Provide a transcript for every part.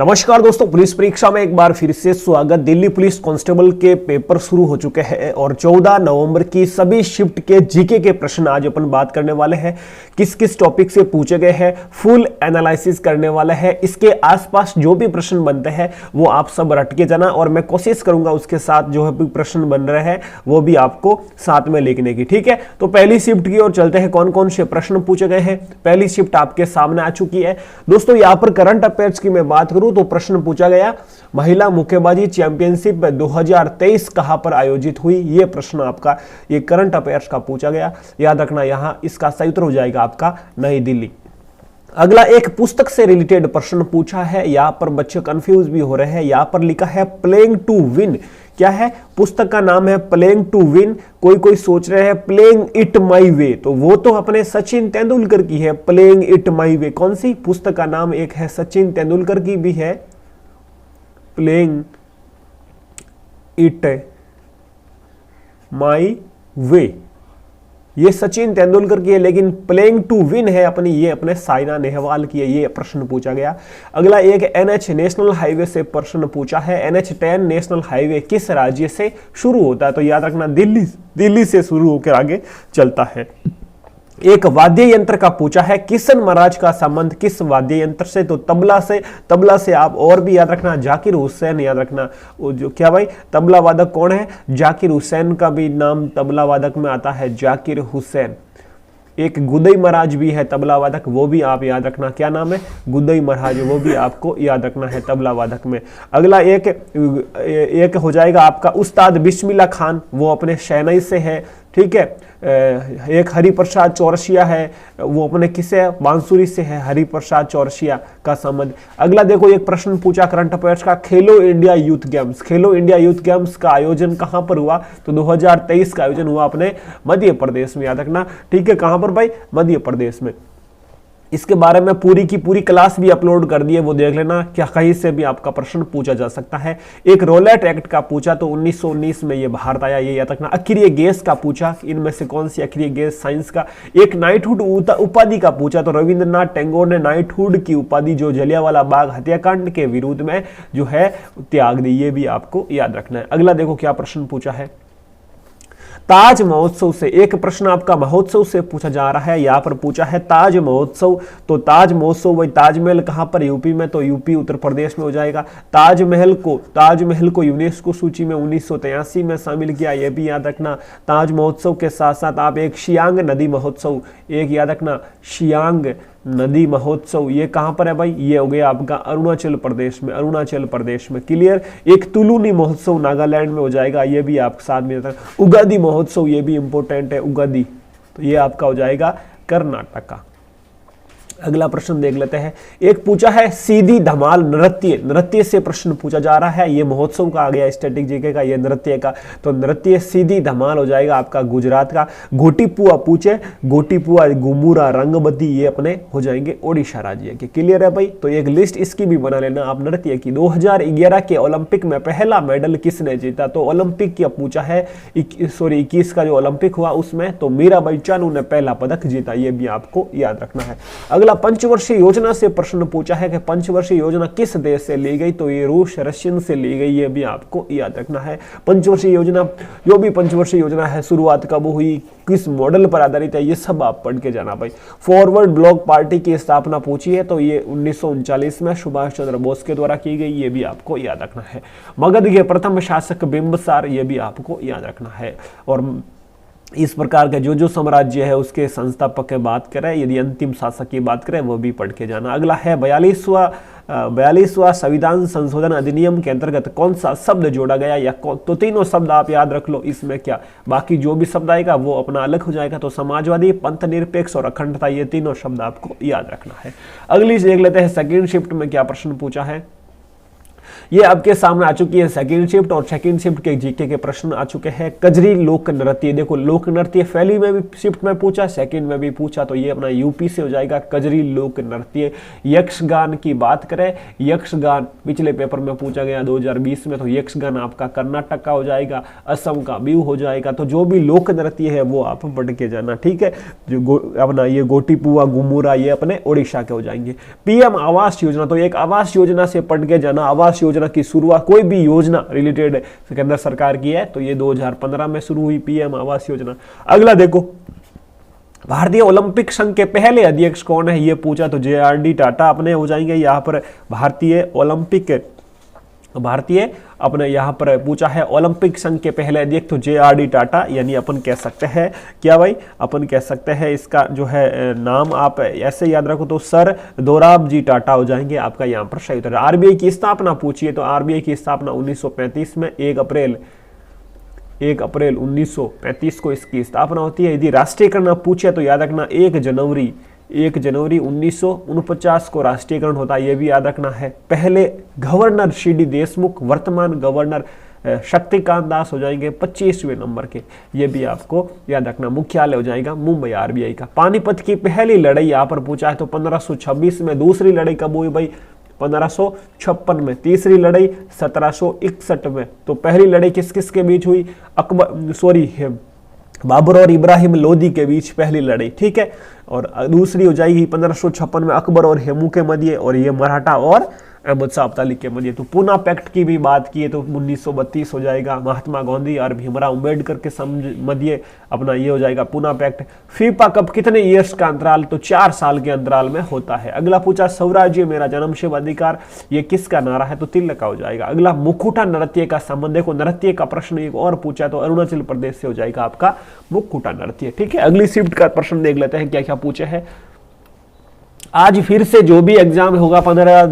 नमस्कार दोस्तों, पुलिस परीक्षा में एक बार फिर से स्वागत। दिल्ली पुलिस कांस्टेबल के पेपर शुरू हो चुके हैं और 14 नवंबर की सभी शिफ्ट के जीके के प्रश्न आज अपन बात करने वाले हैं। किस किस टॉपिक से पूछे गए हैं फुल एनालिसिस करने वाले हैं। इसके आसपास जो भी प्रश्न बनते हैं वो आप सब रट के जाना और मैं कोशिश करूंगा उसके साथ जो है प्रश्न बन रहे हैं वो भी आपको साथ में लिखने की। ठीक है, तो पहली शिफ्ट की ओर चलते हैं। कौन कौन से प्रश्न पूछे गए हैं, पहली शिफ्ट आपके सामने आ चुकी है दोस्तों। यहां पर करंट अफेयर्स की मैं बात करूं तो प्रश्न पूछा गया, महिला मुक्केबाजी चैंपियनशिप 2023 कहां पर आयोजित हुई। यह प्रश्न आपका ये करंट अफेयर्स का पूछा गया, याद रखना। यहां इसका सही उत्तर हो जाएगा आपका नई दिल्ली। अगला एक पुस्तक से रिलेटेड प्रश्न पूछा है, यहां पर बच्चे कंफ्यूज भी हो रहे हैं। यहां पर लिखा है प्लेइंग टू विन। क्या है? पुस्तक का नाम है प्लेइंग टू विन। कोई सोच रहे हैं प्लेइंग इट माई वे, तो वो तो अपने सचिन तेंदुलकर की है। प्लेइंग इट माई वे कौन सी पुस्तक का नाम? एक है सचिन तेंदुलकर की भी है प्लेइंग इट माई वे, ये सचिन तेंदुलकर की है। लेकिन प्लेइंग टू विन है अपनी, ये अपने साइना नेहवाल की है। ये प्रश्न पूछा गया। अगला एक NH नेशनल हाईवे से प्रश्न पूछा है। NH10 नेशनल हाईवे किस राज्य से शुरू होता है? तो याद रखना दिल्ली से शुरू होकर आगे चलता है। एक वाद्य यंत्र का पूछा है, किशन महाराज का संबंध किस वाद्य यंत्र से? तो तबला से आप और भी याद रखना जाकिर हुसैन, याद रखना वो जो क्या भाई तबला वादक कौन है? जाकिर हुसैन का भी नाम तबला वादक में आता है, जाकिर हुसैन। एक गुदई महाराज भी है तबला वादक, वो भी आप याद रखना। क्या नाम है? गुदई महाराज, वो भी आपको याद रखना है तबला वादक में। अगला एक हो जाएगा आपका उस्ताद बिस्मिल्लाह खान, वो अपने शहनाई से है। ठीक है, एक हरिप्रसाद चौरसिया है, वो अपने किसे है? बांसुरी से है हरिप्रसाद चौरसिया का संबंध। अगला देखो एक प्रश्न पूछा करंट अफेयर्स का, खेलो इंडिया यूथ गेम्स। खेलो इंडिया यूथ गेम्स का आयोजन कहां पर हुआ? तो 2023 का आयोजन हुआ अपने मध्य प्रदेश में, याद रखना। ठीक है, कहां पर भाई? मध्य प्रदेश में। इसके बारे में पूरी की पूरी क्लास भी अपलोड कर दी है, वो देख लेना। क्या कहीं से भी आपका प्रश्न पूछा जा सकता है। एक रोलेट एक्ट का पूछा तो 1919 में ये भारत आया, ये याद रखना। अक्रिय गैस का पूछा, इनमें से कौन सी अक्रिय गैस? साइंस का। एक नाइटहुड उपाधि का पूछा तो रविंद्रनाथ टैगोर ने नाइटहुड की उपाधि जो जलियांवाला बाग हत्याकांड के विरुद्ध में जो है त्याग दी, ये भी आपको याद रखना है। अगला देखो क्या प्रश्न पूछा है, ताज महोत्सव से। एक प्रश्न आपका महोत्सव से पूछा जा रहा है। यहां पर पूछा है ताज महोत्सव, तो ताज महोत्सव वही ताजमहल कहां पर? यूपी में, तो यूपी उत्तर प्रदेश में हो जाएगा। ताजमहल को यूनेस्को सूची में 1983 में शामिल किया, यह भी याद रखना। ताज महोत्सव के साथ साथ आप एक शियांग नदी महोत्सव एक याद रखना, शियांग नदी महोत्सव, ये कहां पर है भाई? ये हो गया आपका अरुणाचल प्रदेश में। क्लियर। एक तुलुनी महोत्सव नागालैंड में हो जाएगा, ये भी आप साथ में। उगादी महोत्सव, ये भी इंपॉर्टेंट है उगादी, तो ये आपका हो जाएगा कर्नाटक का। अगला प्रश्न देख लेते हैं। एक पूछा है सीधी धमाल नृत्य से प्रश्न पूछा जा रहा है। ये महोत्सव का आ गया स्टैटिक जीके का, ये नृत्य का। तो नृत्य सीधी धमाल हो जाएगा आपका गुजरात का। गोटीपुआ पूछे, गोटीपुआ, गुमुरा, रंगबदी, ये अपने हो जाएंगे ओडिशा राज्य के। क्लियर है भाई? तो एक लिस्ट इसकी भी बना लेना आप नृत्य की। 2011 के ओलंपिक में पहला मेडल किसने जीता? तो ओलंपिक की पूछा है 21 का जो ओलंपिक हुआ उसमें तो मीराबाई चानू ने पहला पदक जीता, ये भी आपको याद रखना है। अगला पंचवर्षीय योजना से प्रश्न पूछा है कि पंचवर्षीय योजना किस देश से ली गई? तो ये रूस रशियन से ली गई, ये भी आपको याद रखना है। पंचवर्षीय योजना, जो भी पंचवर्षीय योजना है शुरुआत कब हुई, किस मॉडल पर आधारित है, ये सब आप पढ़ के जाना भाई। फॉरवर्ड ब्लॉक पार्टी की स्थापना पूछी है तो ये 1939 में सुभाष चंद्र बोस के द्वारा की गई, ये भी आपको याद रखना है। मगध के प्रथम शासक बिंबिसार, ये भी आपको याद रखना है। और इस प्रकार के जो साम्राज्य है उसके संस्थापक की बात करें, यदि अंतिम शासक की बात करें वो भी पढ़ के जाना। अगला है 42वां संविधान संशोधन अधिनियम के अंतर्गत कौन सा शब्द जोड़ा गया? या तो तीनों शब्द आप याद रख लो, इसमें क्या बाकी जो भी शब्द आएगा वो अपना अलग हो जाएगा। तो समाजवादी, पंथ निरपेक्ष और अखंडता, ये तीनों शब्द आपको याद रखना है। अगली देख लेते हैं सेकंड शिफ्ट में क्या प्रश्न पूछा है। ये आपके सामने आ चुकी है सेकंड शिफ्ट, और सेकंड शिफ्ट के जीके के प्रश्न आ चुके हैं। कजरी लोक नृत्य, देखो लोक नृत्य पहली में भी शिफ्ट में पूछा, सेकंड में भी पूछा, तो ये अपना यूपी से हो जाएगा कजरी लोक नृत्य। यक्षगान की बात करें, यक्षगान पिछले पेपर में पूछा गया 2020 में, तो यक्षगान आपका कर्नाटक का हो जाएगा, असम का भी हो जाएगा। तो जो भी लोक नृत्य है वो आप पढ़ के जाना, ठीक है। जो अपना ये गोटीपुआ घुमुरा ये अपने ओडिशा के हो जाएंगे। पीएम आवास योजना, तो एक आवास योजना से पढ़ के जाना। आवास योजना की शुरुआत कोई भी योजना रिलेटेड केंद्र सरकार की है तो ये 2015 में शुरू हुई पीएम आवास योजना। अगला देखो, भारतीय ओलंपिक संघ के पहले अध्यक्ष कौन है ये पूछा, तो JRD टाटा अपने हो जाएंगे। यहाँ पर भारतीय अपने यहाँ पर पूछा है ओलंपिक संघ के पहले अध्यक्ष तो JRD टाटा, यानी अपन कह सकते हैं क्या भाई, अपन कह सकते हैं इसका जो है नाम आप ऐसे याद रखो तो सर दोराबजी टाटा हो जाएंगे आपका यहाँ पर सही उत्तर। RBI की स्थापना पूछिए तो RBI की स्थापना 1935 में 1 अप्रैल 1935 को इसकी स्थापना होती है। यदि राष्ट्रीयकरण पूछे तो याद रखना 1 जनवरी 1949 को राष्ट्रीयकरण होता है, यह भी याद रखना है। पहले गवर्नर CD देशमुख, वर्तमान गवर्नर शक्तिकांत दास हो जाएंगे 25वें नंबर के, ये भी आपको याद रखना। मुख्यालय हो जाएगा मुंबई RBI का। पानीपत की पहली लड़ाई यहाँ पर पूछा है तो 1526 में। दूसरी लड़ाई कब हुई भाई, 1556 में। तीसरी लड़ाई 1761 में। तो पहली लड़ाई किस किस के बीच हुई, बाबर और इब्राहिम लोदी के बीच पहली लड़ाई, ठीक है। और दूसरी हो जाएगी 1556 में अकबर और हेमू के मध्य, और ये मराठा और अहमद शाह अब्दाली के मध्य। तो पूना पैक्ट की भी बात की तो 1932 हो जाएगा। महात्मा गांधी और भीमराव अंबेडकर के मध्य अपना ये हो जाएगा पूना पैक्ट। फीफा कप कितने ईयर्स का अंतराल, तो 4 साल के अंतराल में होता है। अगला पूछा स्वराज्य मेरा जन्म शिव अधिकार, ये किसका नारा है, तो तिलक का हो जाएगा। अगला मुखुटा नृत्य का संबंध, देखो नृत्य का प्रश्न एक और पूछा तो अरुणाचल प्रदेश से हो जाएगा आपका मुखुटा नृत्य, ठीक है। अगली शिफ्ट का प्रश्न देख लेते हैं क्या क्या पूछे हैं। आज फिर से जो भी एग्जाम होगा 15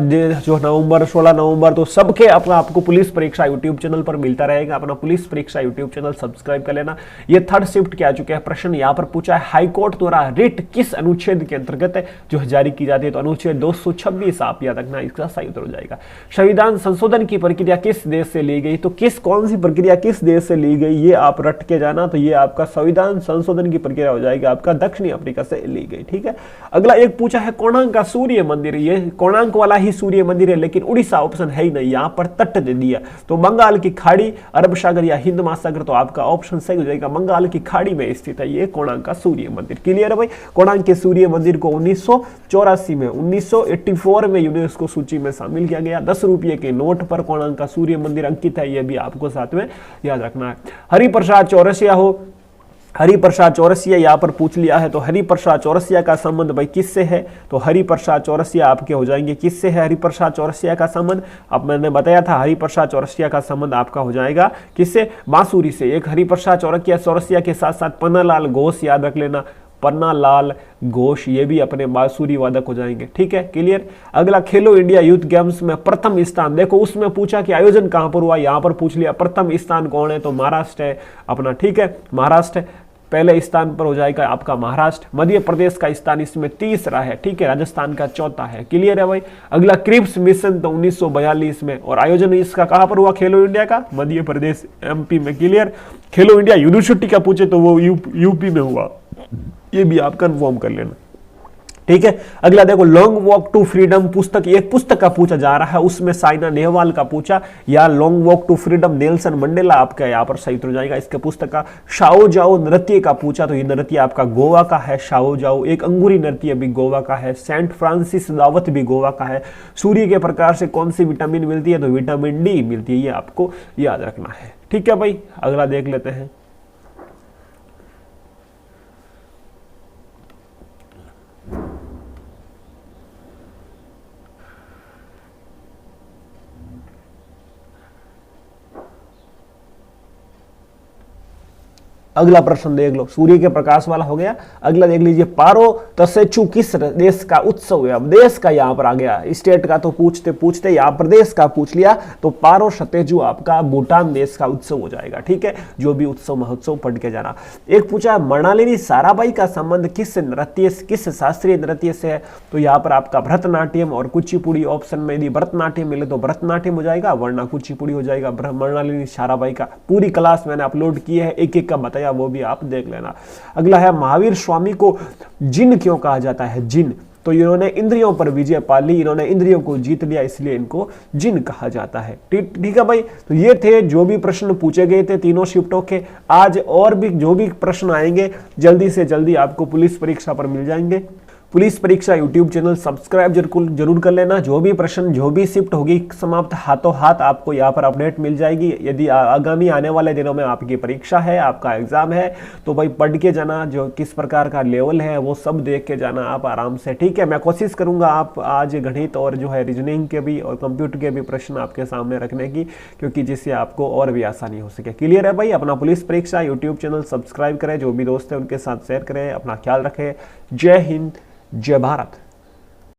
नवंबर 16 नवंबर, तो सबके अपना आपको पुलिस परीक्षा यूट्यूब चैनल पर मिलता रहेगा। अपना पुलिस परीक्षा यूट्यूब चैनल सब्सक्राइब कर लेना। ये थर्ड शिफ्ट के आ चुके हैं प्रश्न। यहाँ पर पूछा है हाईकोर्ट द्वारा रिट किस अनुच्छेद के अंतर्गत है जो जारी की जाती है, तो अनुच्छेद 226 आप याद रखना, इसका सही उत्तर हो जाएगा। संविधान संशोधन की प्रक्रिया किस देश से ली गई, तो कौन सी प्रक्रिया किस देश से ली गई ये आप रट के जाना। तो ये आपका संविधान संशोधन की प्रक्रिया हो जाएगी आपका दक्षिणी अफ्रीका से ली गई, ठीक है। अगला एक पूछा है कोणार्क का सूर्य मंदिर, ये कोणार्क वाला ही सूर्य मंदिर है लेकिन उड़ीसा ऑप्शन है ही नहीं, यहां पर तट दे दिया। तो बंगाल की खाड़ी, अरब सागर या हिंद महासागर, तो आपका ऑप्शन सही हो जाएगा। बंगाल की खाड़ी में स्थित है ये कोणार्क का सूर्य मंदिर। क्लियर है भाई। कोणार्क के सूर्य मंदिर को 1984 में 1984 में यूनेस्को सूची में शामिल किया गया। 10 रुपये के नोट पर कोणार्क का सूर्य मंदिर अंकित है, यह भी आपको साथ में याद रखना है। हरिप्रसाद चौरसिया यहाँ पर पूछ लिया है, तो हरिप्रसाद चौरसिया का संबंध भाई किससे है, तो हरिप्रसाद चौरसिया आपके हो जाएंगे किससे है हरिप्रसाद चौरसिया का संबंध। अब मैंने बताया था हरिप्रसाद चौरसिया का संबंध आपका हो जाएगा किससे, बांसुरी से। एक हरिप्रसाद चौरसिया के साथ साथ पन्नालाल घोष याद रख लेना, पन्नालाल घोष, ये भी अपने बांसुरी वादक हो जाएंगे, ठीक है। क्लियर। अगला खेलो इंडिया यूथ गेम्स में प्रथम स्थान, देखो उसमें पूछा कि आयोजन कहां पर हुआ, यहां पर पूछ लिया प्रथम स्थान कौन है, तो महाराष्ट्र है अपना, ठीक है। महाराष्ट्र पहले स्थान पर हो जाएगा आपका महाराष्ट्र। मध्य प्रदेश का स्थान इसमें तीसरा है, ठीक है। राजस्थान का चौथा है। क्लियर है भाई। अगला क्रिप्स मिशन तो 1942 में, और आयोजन इसका कहां पर हुआ, खेलो इंडिया का मध्य प्रदेश MP में। क्लियर। खेलो इंडिया यूनिवर्सिटी का पूछे तो वो यूपी में हुआ, ये भी आप कंफर्म कर लेना, ठीक है। अगला देखो लॉन्ग वॉक टू फ्रीडम पुस्तक, एक पुस्तक का पूछा जा रहा है, उसमें साइना नेहवाल का पूछा या long walk to freedom Nelson Mandela आपका यहाँ पर सही हो जाएगा इसके पुस्तक का। शाओ जाओ नृत्य का पूछा तो ये नृत्य आपका गोवा का है, शाओ जाओ। एक अंगूरी नृत्य भी गोवा का है। सेंट फ्रांसिस दावत भी गोवा का है। सूर्य के प्रकाश से कौन सी विटामिन मिलती है, तो विटामिन D मिलती है, ये आपको याद रखना है, ठीक है भाई। अगला देख लेते हैं। अगला प्रश्न देख लो, सूर्य के प्रकाश वाला हो गया। अगला देख लीजिए, पारो तसेचु किस देश का उत्सव है। अब देश का यहाँ पर आ गया, स्टेट का तो पूछते पूछते यहाँ प्रदेश का पूछ लिया, तो पारो सतेजु आपका भूटान देश का उत्सव हो जाएगा। ठीक है, जो भी उत्सव महोत्सव पढ़ के जाना। एक पूछा मृणालिनी साराभाई का संबंध किस नृत्य, किस शास्त्रीय नृत्य से है, तो यहाँ पर आपका भरतनाट्यम और कुचिपुड़ी ऑप्शन में यदि भरतनाट्यम मिले तो भरतनाट्यम हो जाएगा, वरना कुचिपुड़ी हो जाएगा। मृणालिनी साराभाई का पूरी क्लास मैंने अपलोड की है, एक एक का बताया, वो भी आप देख लेना। अगला है महावीर स्वामी को जिन क्यों कहा जाता है, जिन, तो इन्होंने इंद्रियों पर विजय पा ली, इन्होंने इंद्रियों को जीत लिया, इसलिए इनको जिन कहा जाता है। ठीक है भाई, तो ये थे जो भी प्रश्न पूछे गए थे तीनों शिफ्टों के। आज और भी जो भी प्रश्न आएंगे जल्दी से जल्दी आपको पुलिस परीक्षा पर मिल जाएंगे। पुलिस परीक्षा यूट्यूब चैनल सब्सक्राइब जरूर कर लेना। जो भी प्रश्न, जो भी शिफ्ट होगी समाप्त, हाथों हाथ आपको यहाँ पर अपडेट मिल जाएगी। यदि आगामी आने वाले दिनों में आपकी परीक्षा है, आपका एग्जाम है, तो भाई पढ़ के जाना, जो किस प्रकार का लेवल है वो सब देख के जाना आप आराम से। ठीक है, मैं कोशिश करूंगा आप आज गणित और जो है रीजनिंग के भी और कंप्यूटर के भी प्रश्न आपके सामने रखने की, क्योंकि जिससे आपको और भी आसानी हो सके। क्लियर है भाई? अपना पुलिस परीक्षा यूट्यूब चैनल सब्सक्राइब करें, जो भी दोस्त है उनके साथ शेयर करें, अपना ख्याल रखें। जय हिंद, जय भारत।